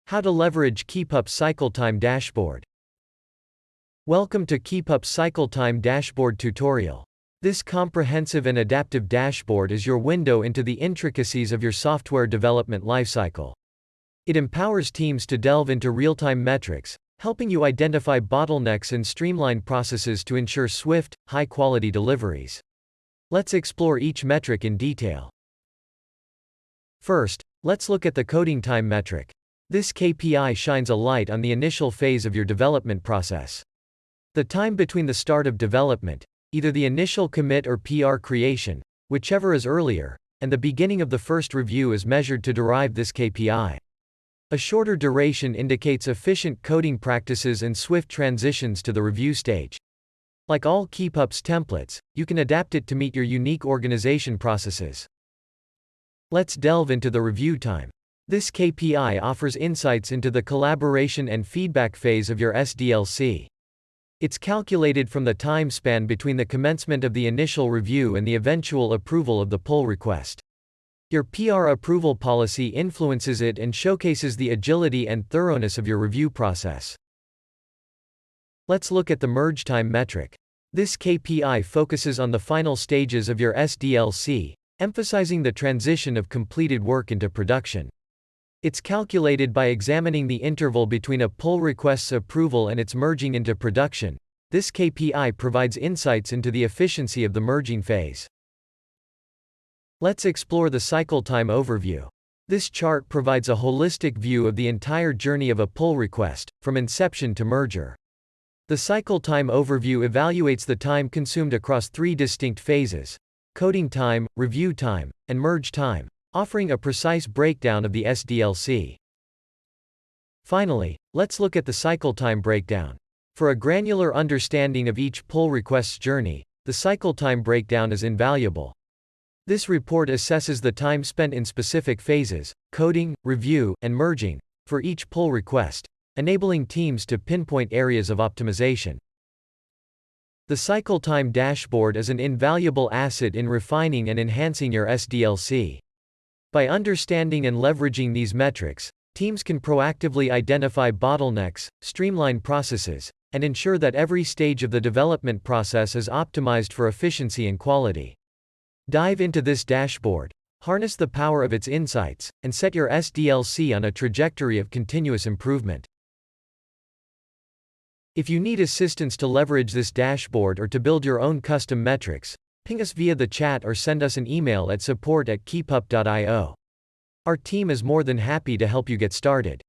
How to leverage Keypup Cycle Time Dashboard. Welcome to Keypup Cycle Time Dashboard tutorial. This comprehensive and adaptive dashboard is your window into the intricacies of your software development lifecycle. It empowers teams to delve into real-time metrics, helping you identify bottlenecks and streamline processes to ensure swift, high-quality deliveries. Let's explore each metric in detail. First, let's look at the coding time metric. This KPI shines a light on the initial phase of your development process. The time between the start of development, either the initial commit or PR creation, whichever is earlier, and the beginning of the first review is measured to derive this KPI. A shorter duration indicates efficient coding practices and swift transitions to the review stage. Like all Keypup's templates, you can adapt it to meet your unique organization processes. Let's delve into the review time. This KPI offers insights into the collaboration and feedback phase of your SDLC. It's calculated from the time span between the commencement of the initial review and the eventual approval of the pull request. Your PR approval policy influences it and showcases the agility and thoroughness of your review process. Let's look at the merge time metric. This KPI focuses on the final stages of your SDLC, emphasizing the transition of completed work into production. It's calculated by examining the interval between a pull request's approval and its merging into production. This KPI provides insights into the efficiency of the merging phase. Let's explore the cycle time overview. This chart provides a holistic view of the entire journey of a pull request, from inception to merger. The cycle time overview evaluates the time consumed across three distinct phases: coding time, review time, and merge time, offering a precise breakdown of the SDLC. Finally, let's look at the cycle time breakdown. For a granular understanding of each pull request's journey, the cycle time breakdown is invaluable. This report assesses the time spent in specific phases, coding, review, and merging, for each pull request, enabling teams to pinpoint areas of optimization. The cycle time dashboard is an invaluable asset in refining and enhancing your SDLC. By understanding and leveraging these metrics, teams can proactively identify bottlenecks, streamline processes, and ensure that every stage of the development process is optimized for efficiency and quality. Dive into this dashboard, harness the power of its insights, and set your SDLC on a trajectory of continuous improvement. If you need assistance to leverage this dashboard or to build your own custom metrics, ping us via the chat or send us an email at support@keypup.io. Our team is more than happy to help you get started.